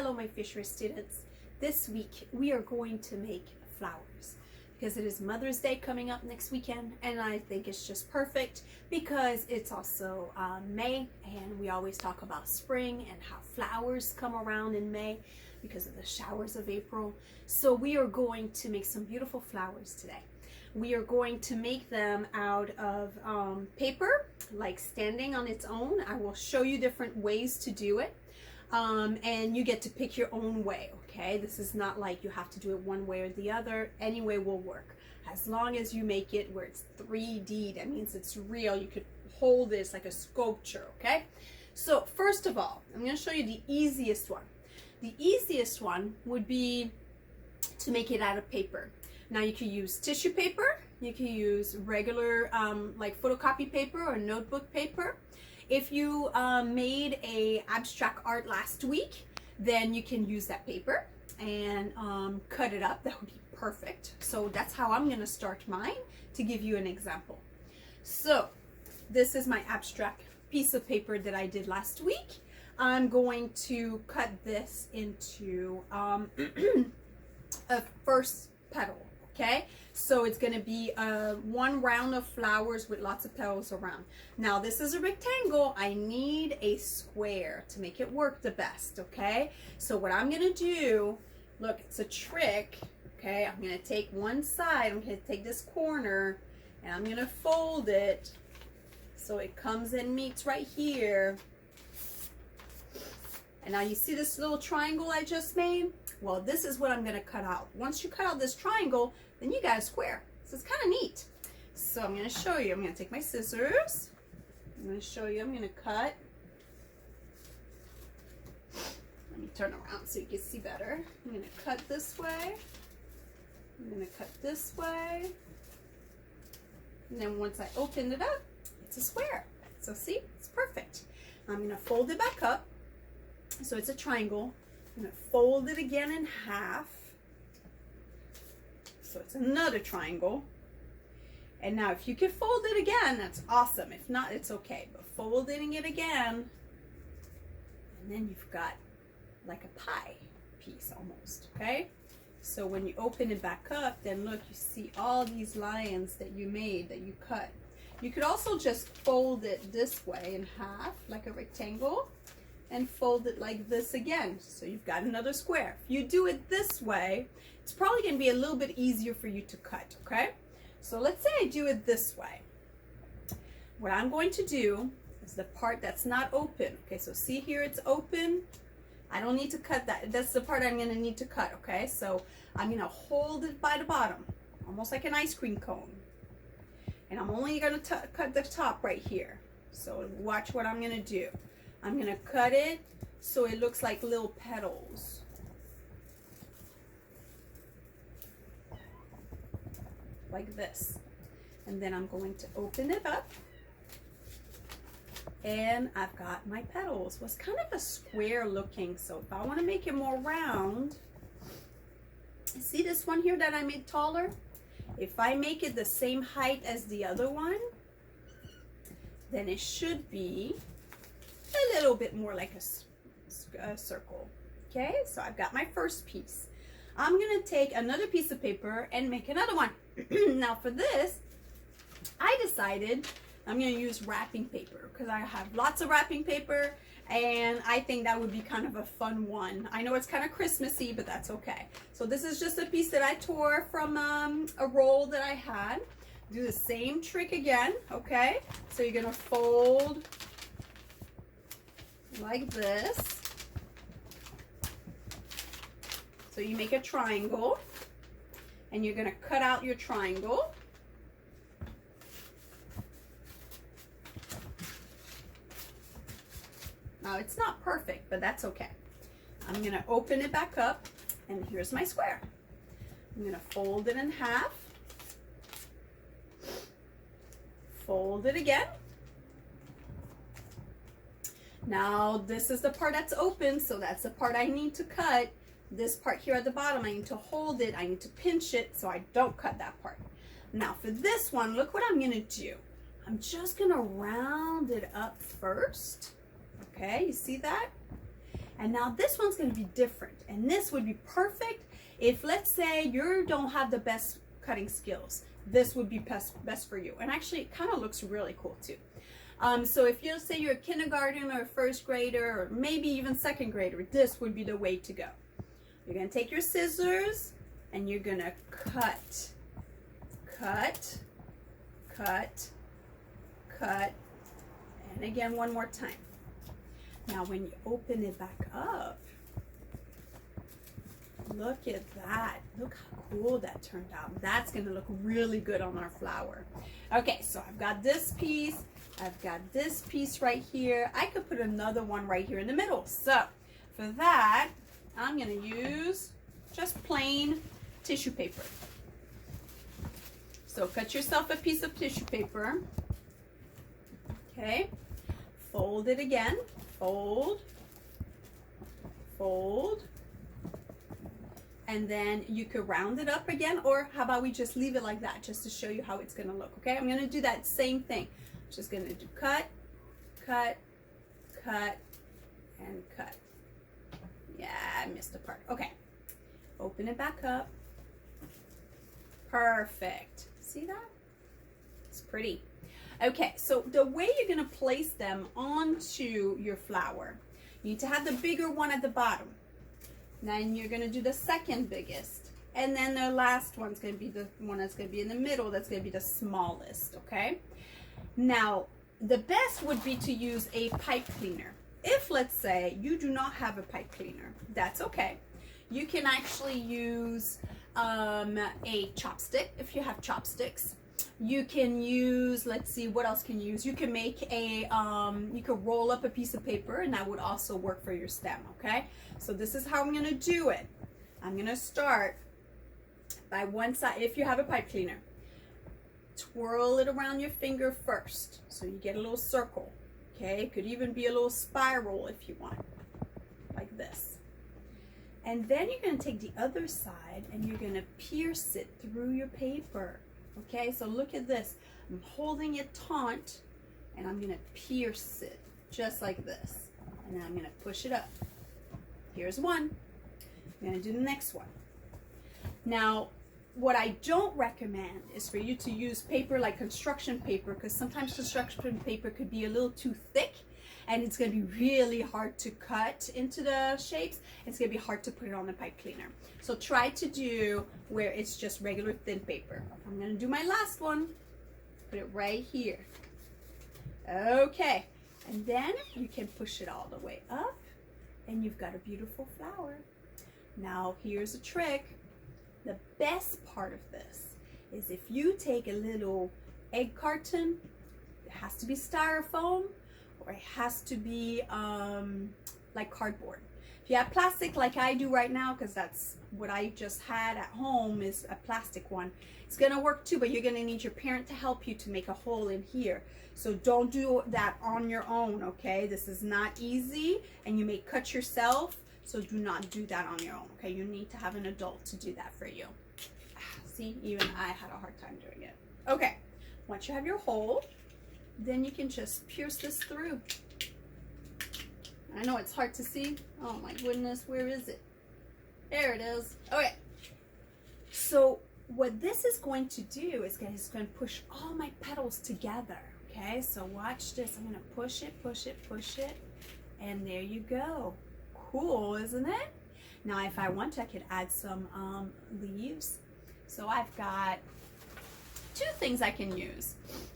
Hello my Fishweir students. This week we are going to make flowers because it is Mother's Day coming up next weekend, and I think it's just perfect because it's also May, and we always talk about spring and how flowers come around in May because of the showers of April. So we are going to make some beautiful flowers today. We are going to make them out of paper, like standing on its own. I will show you different ways to do it. And you get to pick your own way, okay? This is not like you have to do it one way or the other. Any way will work. As long as you make it where it's 3D, that means it's real. You could hold this like a sculpture, okay? So first of all, I'm going to show you the easiest one. The easiest one would be to make it out of paper. Now you can use tissue paper, you can use regular like photocopy paper or notebook paper. If you made a abstract art last week, then you can use that paper and cut it up. That would be perfect. So that's how I'm going to start mine to give you an example. So this is my abstract piece of paper that I did last week. I'm going to cut this into a first petal. Okay, so it's going to be one round of flowers with lots of petals around. Now this is a rectangle. I need a square to make it work the best. Okay, so what I'm going to do, look, it's a trick. Okay, I'm going to take one side, I'm going to take this corner and I'm going to fold it so it comes and meets right here. And now you see this little triangle I just made? Well, this is what I'm going to cut out. Once you cut out this triangle, then you got a square. So it's kind of neat. So I'm going to show you. I'm going to take my scissors. I'm going to show you. I'm going to cut. Let me turn around so you can see better. I'm going to cut this way. I'm going to cut this way. And then once I open it up, it's a square. So see, it's perfect. I'm going to fold it back up. So it's a triangle. I'm going to fold it again in half. So it's another triangle. And now if you can fold it again, that's awesome. If not, it's okay. But folding it again, and then you've got like a pie piece almost, okay? So when you open it back up, then look, you see all these lines that you made, that you cut. You could also just fold it this way in half, like a rectangle, and fold it like this again. So you've got another square. If you do it this way, it's probably going to be a little bit easier for you to cut, okay? So let's say I do it this way. What I'm going to do is the part that's not open. Okay, so see here, it's open. I don't need to cut that. That's the part I'm going to need to cut, okay? So I'm going to hold it by the bottom, almost like an ice cream cone. And I'm only going to cut the top right here. So watch what I'm going to do. I'm going to cut it so it looks like little petals. Like this. And then I'm going to open it up. And I've got my petals. Well, it's kind of a square looking, so if I want to make it more round, see this one here that I made taller? If I make it the same height as the other one, then it should be a little bit more like a circle. Okay, so I've got my first piece. I'm going to take another piece of paper and make another one. Now for this, I decided I'm going to use wrapping paper because I have lots of wrapping paper and I think that would be kind of a fun one. I know it's kind of Christmassy, but that's okay. So this is just a piece that I tore from a roll that I had. Do the same trick again, okay? So you're going to fold like this. So you make a triangle and you're going to cut out your triangle. Now it's not perfect, but that's okay. I'm going to open it back up and here's my square. I'm going to fold it in half. Fold it again. Now this is the part that's open, so that's the part I need to cut. This part here at the bottom, I need to hold it, I need to pinch it so I don't cut that part. Now for this one, look what I'm going to do. I'm just going to round it up first. Okay, you see that? And now this one's going to be different. And this would be perfect if, let's say, you don't have the best cutting skills. This would be best for you. And actually, it kind of looks really cool too. So if you say you're a kindergarten or a first grader, or maybe even second grader, this would be the way to go. You're going to take your scissors and you're going to cut, cut, cut, cut, and again one more time. Now when you open it back up, look at that. Look how cool that turned out. That's going to look really good on our flower. Okay, so I've got this piece. I've got this piece right here. I could put another one right here in the middle. So for that, I'm going to use just plain tissue paper. So cut yourself a piece of tissue paper. Okay. Fold it again. Fold. Fold. And then you could round it up again, or how about we just leave it like that just to show you how it's going to look. Okay. I'm going to do that same thing. Just going to do cut, cut, cut, and cut. Yeah, I missed a part. Okay. Open it back up. Perfect. See that? It's pretty. Okay, so the way you're going to place them onto your flower, you need to have the bigger one at the bottom. Then you're going to do the second biggest. And then the last one's going to be the one that's going to be in the middle. That's going to be the smallest, okay? Now, the best would be to use a pipe cleaner. If, let's say, you do not have a pipe cleaner, that's okay. You can actually use a chopstick if you have chopsticks. You can use, let's see, what else can you use? You can make a, you could roll up a piece of paper, and that would also work for your stem, okay? So this is how I'm going to do it. I'm going to start by one side, if you have a pipe cleaner. Twirl it around your finger first, so you get a little circle, okay? It could even be a little spiral if you want, like this. And then you're going to take the other side and you're going to pierce it through your paper. Okay, so look at this. I'm holding it taut and I'm going to pierce it just like this. And then I'm going to push it up. Here's one. I'm going to do the next one. Now, what I don't recommend is for you to use paper like construction paper, because sometimes construction paper could be a little too thick and it's going to be really hard to cut into the shapes. It's going to be hard to put it on the pipe cleaner. So try to do where it's just regular thin paper. I'm going to do my last one. Put it right here. Okay. And then you can push it all the way up and you've got a beautiful flower. Now here's a trick. The best part of this is if you take a little egg carton, it has to be styrofoam, or it has to be like cardboard. If you have plastic like I do right now, because that's what I just had at home is a plastic one, it's gonna work too, but you're gonna need your parent to help you to make a hole in here. So don't do that on your own, okay? This is not easy and you may cut yourself, so do not do that on your own, okay? You need to have an adult to do that for you. See, even I had a hard time doing it. Okay, once you have your hole, then you can just pierce this through. I know it's hard to see. Oh my goodness, where is it? There it is. Okay. So what this is going to do is it's going to push all my petals together. Okay, so watch this. I'm going to push it, push it, push it. And there you go. Cool, isn't it? Now if I want to, I could add some leaves. So I've got two things I can use.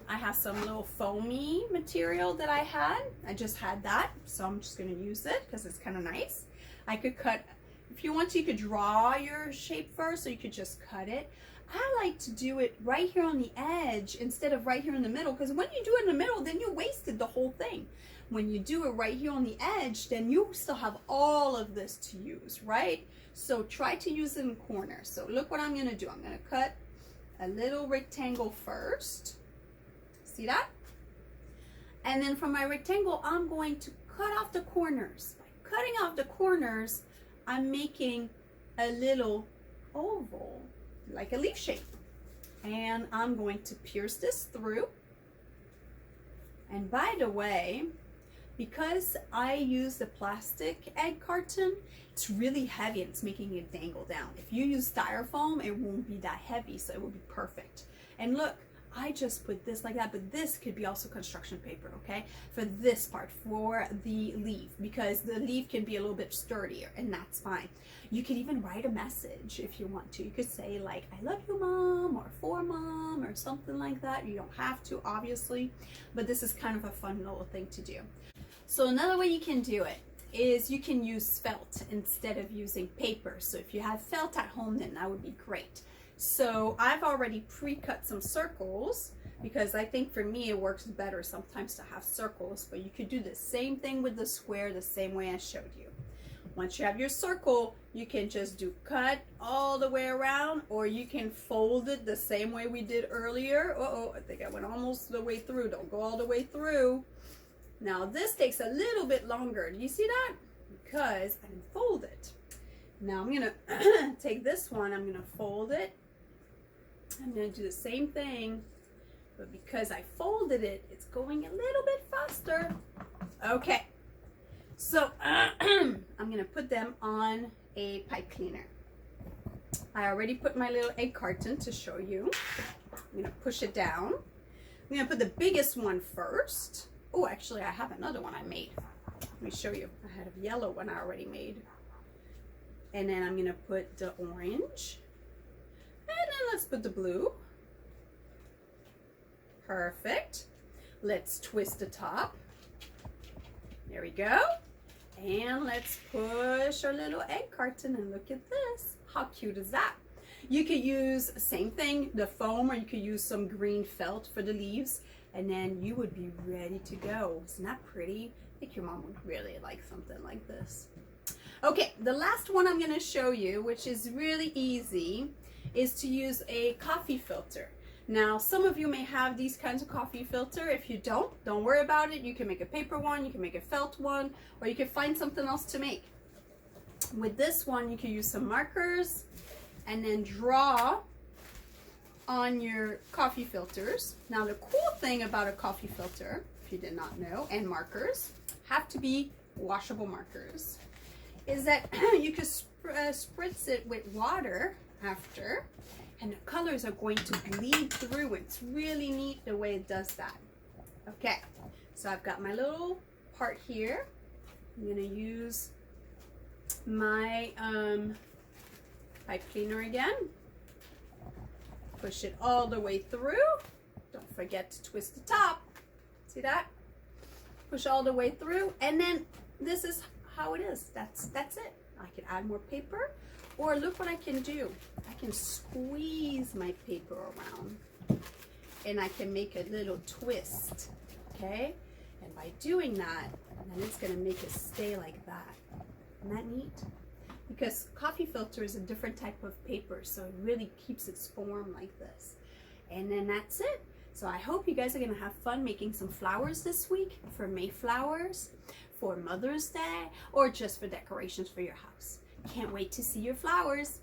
I have some little foamy material that I had. I just had that, so I'm just going to use it because it's kind of nice. I could cut, if you want to, you could draw your shape first, so you could just cut it. I like to do it right here on the edge instead of right here in the middle, because when you do it in the middle, then you wasted the whole thing. When you do it right here on the edge, then you still have all of this to use, right? So try to use it in corners. So look what I'm going to do. I'm going to cut a little rectangle first. See that? And then from my rectangle, I'm going to cut off the corners. By cutting off the corners, I'm making a little oval, like a leaf shape. And I'm going to pierce this through. And by the way, Because I use the plastic egg carton, it's really heavy and it's making it dangle down. If you use styrofoam, it won't be that heavy, so it will be perfect. And look, I just put this like that, but this could be also construction paper, okay? For this part, for the leaf, because the leaf can be a little bit sturdier, and that's fine. You could even write a message if you want to. You could say like, I love you, Mom, or for Mom, or something like that. You don't have to, obviously, but this is kind of a fun little thing to do. So another way you can do it is you can use felt instead of using paper. So if you have felt at home, then that would be great. So I've already pre-cut some circles because I think for me it works better sometimes to have circles, but you could do the same thing with the square the same way I showed you. Once you have your circle, you can just do cut all the way around, or you can fold it the same way we did earlier. Uh-oh, I think I went almost the way through. Don't go all the way through. Now this takes a little bit longer. Do you see that? Because I didn't fold it. Now I'm gonna take this one, I'm gonna fold it. I'm gonna do the same thing, but because I folded it, it's going a little bit faster. Okay, so I'm gonna put them on a pipe cleaner. I already put my little egg carton to show you. I'm gonna push it down. I'm gonna put the biggest one first. Oh, actually I have another one I made. Let me show you. I had a yellow one I already made. And then I'm gonna put the orange. And then let's put the blue. Perfect. Let's twist the top. There we go. And let's push our little egg carton, and look at this. How cute is that? You could use the same thing, the foam, or you could use some green felt for the leaves, and then you would be ready to go. Isn't that pretty? I think your mom would really like something like this. Okay, the last one I'm gonna show you, which is really easy, is to use a coffee filter. Now, some of you may have these kinds of coffee filter. If you don't worry about it. You can make a paper one, you can make a felt one, or you can find something else to make. With this one, you can use some markers and then draw on your coffee filters. Now, the cool thing about a coffee filter, if you did not know, and markers, have to be washable markers, is that you could spritz it with water after, and the colors are going to bleed through. It's really neat the way it does that. Okay, so I've got my little part here. I'm gonna use my pipe cleaner again. Push it all the way through. Don't forget to twist the top. See that? Push all the way through, and then this is how it is. That's it. I can add more paper, or look what I can do. I can squeeze my paper around, and I can make a little twist, okay? And by doing that, then it's gonna make it stay like that. Isn't that neat? Because coffee filter is a different type of paper, so it really keeps its form like this. And then that's it. So I hope you guys are gonna have fun making some flowers this week for Mayflowers, for Mother's Day, or just for decorations for your house. Can't wait to see your flowers.